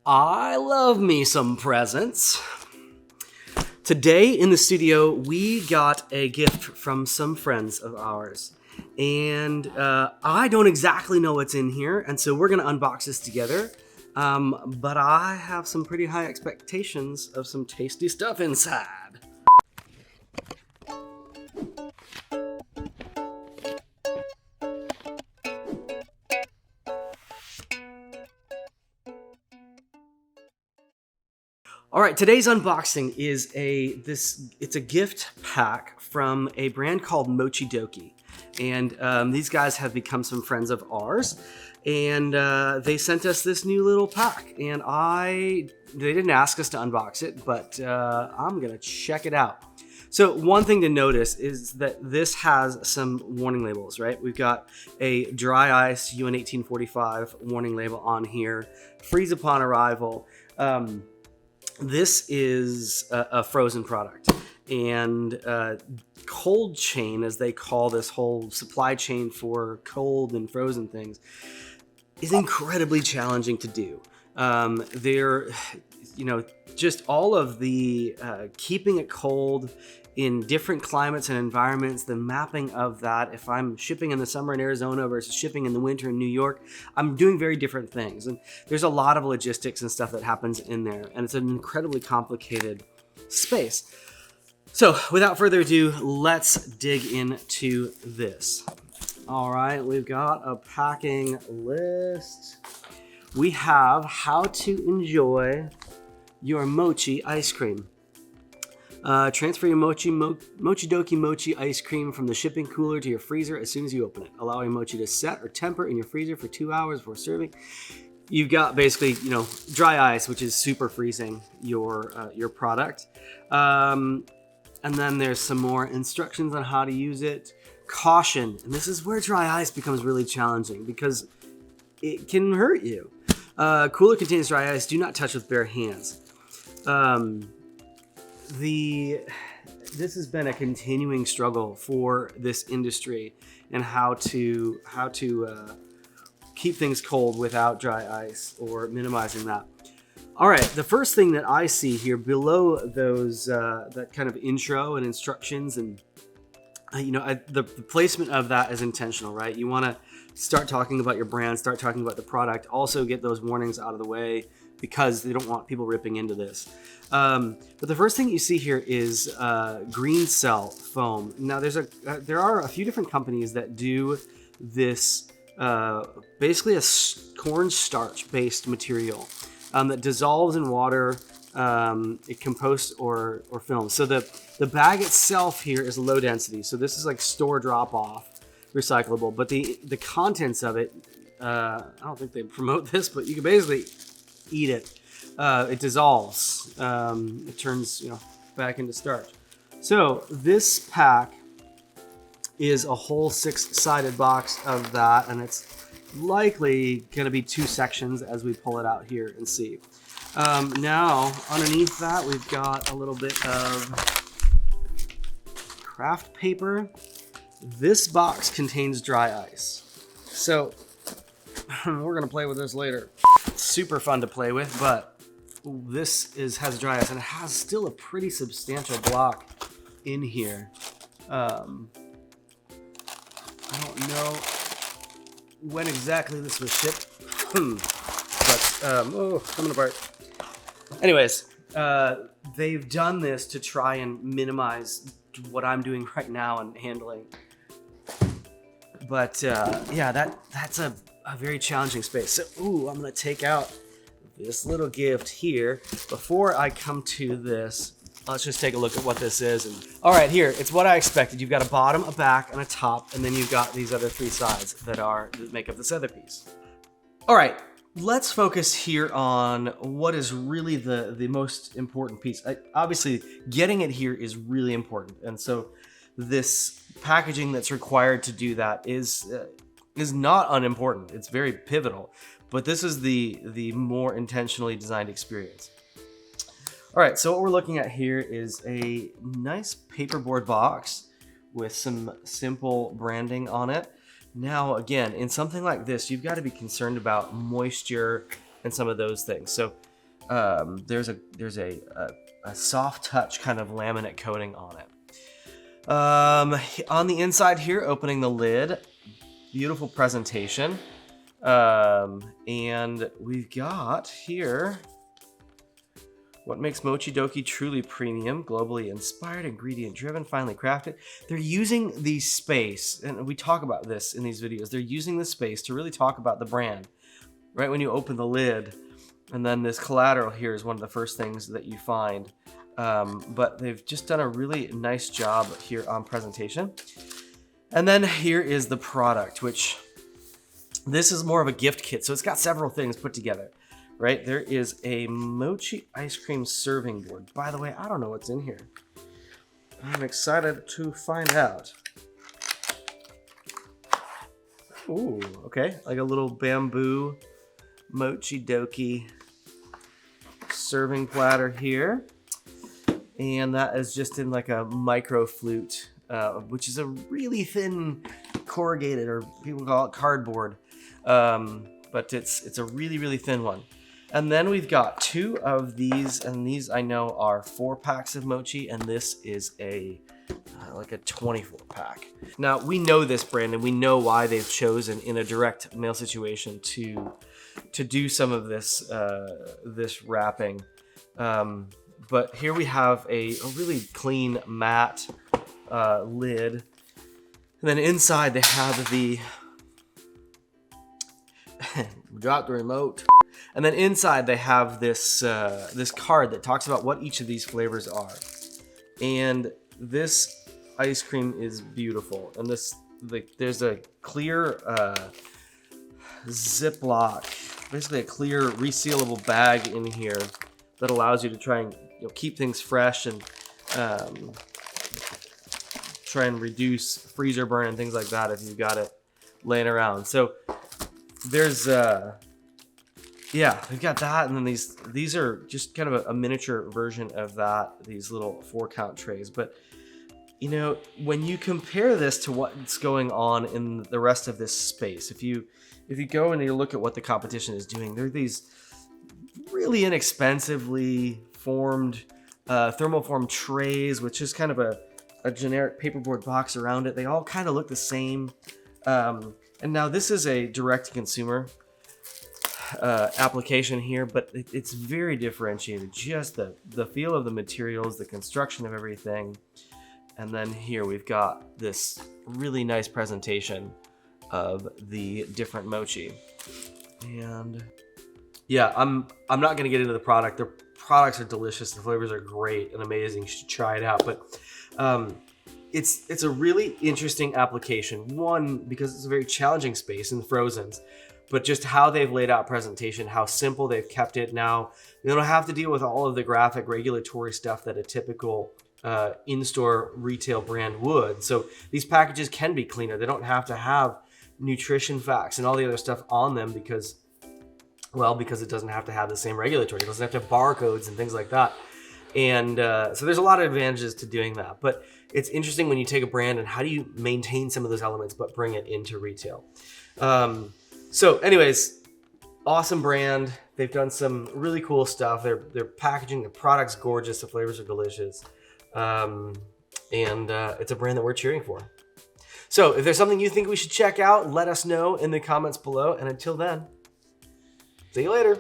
I love me some presents. Today in the studio, we got a gift from some friends of ours. And I don't exactly know what's in here, and so we're going to unbox this together. But I have some pretty high expectations of some tasty stuff inside. All right, today's unboxing is it's a gift pack from a brand called Mochidoki. And these guys have become some friends of ours, and they sent us this new little pack. And they didn't ask us to unbox it, but I'm gonna check it out. So one thing to notice is that this has some warning labels, right? We've got a dry ice UN 1845 warning label on here, freeze upon arrival. This is a frozen product, and cold chain, as they call this whole supply chain for cold and frozen things, is incredibly challenging to do. Just all of the keeping it cold in different climates and environments, the mapping of that. If I'm shipping in the summer in Arizona versus shipping in the winter in New York, I'm doing very different things. And there's a lot of logistics and stuff that happens in there, and it's an incredibly complicated space. So without further ado, let's dig into this. All right, we've got a packing list. We have how to enjoy your mochi ice cream. Transfer your Mochidoki mochi ice cream from the shipping cooler to your freezer as soon as you open it. Allow your mochi to set or temper in your freezer for 2 hours before serving. You've got basically, dry ice, which is super freezing your product. And then there's some more instructions on how to use it. Caution, and this is where dry ice becomes really challenging because it can hurt you. Cooler contains dry ice. Do not touch with bare hands. This has been a continuing struggle for this industry and how to keep things cold without dry ice or minimizing that. All right, the first thing that I see here below those that kind of intro and instructions, and the placement of that is intentional, right? You want to start talking about your brand, start talking about the product, also get those warnings out of the way because they don't want people ripping into this. But the first thing you see here is green cell foam. Now there are a few different companies that do this, basically a cornstarch based material that dissolves in water. It composts or films. So the bag itself here is low density. So this is like store drop off recyclable, but the contents of it, I don't think they promote this, but you can basically eat it. It dissolves. It turns back into starch. So this pack is a whole 6-sided box of that, and it's likely going to be 2 sections as we pull it out here and see. Now underneath that we've got a little bit of craft paper. This box contains dry ice, so we're gonna play with this later. It's super fun to play with, but this has dry ice, and it has still a pretty substantial block in here. I don't know when exactly this was shipped, but coming apart. Anyways, they've done this to try and minimize what I'm doing right now and handling. But that's a very challenging space. So, I'm gonna take out this little gift here. Before I come to this, let's just take a look at what this is. And all right, here, it's what I expected. You've got a bottom, a back, and a top, and then you've got these other 3 sides that make up this other piece. All right, let's focus here on what is really the most important piece. Obviously, getting it here is really important, and so this packaging that's required to do that is not unimportant. It's very pivotal, but this is the more intentionally designed experience. All right, so what we're looking at here is a nice paperboard box with some simple branding on it. Now, again, in something like this, you've got to be concerned about moisture and some of those things. So there's a soft touch kind of laminate coating on it. On the inside here, opening the lid, beautiful presentation. And we've got here what makes Mochidoki truly premium, globally inspired, ingredient driven, finely crafted. They're using the space, and we talk about this in these videos, they're using the space to really talk about the brand. Right when you open the lid, and then this collateral here is one of the first things that you find. But they've just done a really nice job here on presentation. And then here is the product, which this is more of a gift kit. So it's got several things put together, right? There is a mochi ice cream serving board. By the way, I don't know what's in here. I'm excited to find out. Ooh, okay. Like a little bamboo Mochidoki serving platter here. And that is just in like a micro flute, which is a really thin corrugated, or people call it cardboard. But it's a really, really thin one. And then we've got 2 of these, and these I know are 4 packs of mochi, and this is like a 24 pack. Now we know this brand, and we know why they've chosen in a direct mail situation to do some of this this wrapping. But here we have a really clean matte lid, and then inside they have the drop the remote. And then inside they have this this card that talks about what each of these flavors are. And this ice cream is beautiful. And there's a clear Ziploc, basically a clear resealable bag in here that allows you to try and keep things fresh and try and reduce freezer burn and things like that if you've got it laying around. So there's yeah, we've got that, and then these are just kind of a miniature version of that, these little 4-count trays. But when you compare this to what's going on in the rest of this space, if you go and you look at what the competition is doing, there are these really inexpensively formed thermoform trays, which is kind of a generic paperboard box around it. They all kind of look the same. And now this is a direct-to-consumer application here, but it's very differentiated. Just the feel of the materials, the construction of everything. And then here we've got this really nice presentation of the different mochi. And yeah, I'm not going to get into the product. The products are delicious. The flavors are great and amazing. You should try it out. But it's a really interesting application. One, because it's a very challenging space in frozens, but just how they've laid out presentation, how simple they've kept it. Now, you don't have to deal with all of the graphic regulatory stuff that a typical in-store retail brand would. So these packages can be cleaner. They don't have to have nutrition facts and all the other stuff on them because it doesn't have to have the same regulatory. It doesn't have to have barcodes and things like that. And so there's a lot of advantages to doing that. But it's interesting when you take a brand and how do you maintain some of those elements but bring it into retail. So anyways, awesome brand. They've done some really cool stuff. Their packaging, the product's gorgeous. The flavors are delicious. And it's a brand that we're cheering for. So if there's something you think we should check out, let us know in the comments below. And until then, see you later.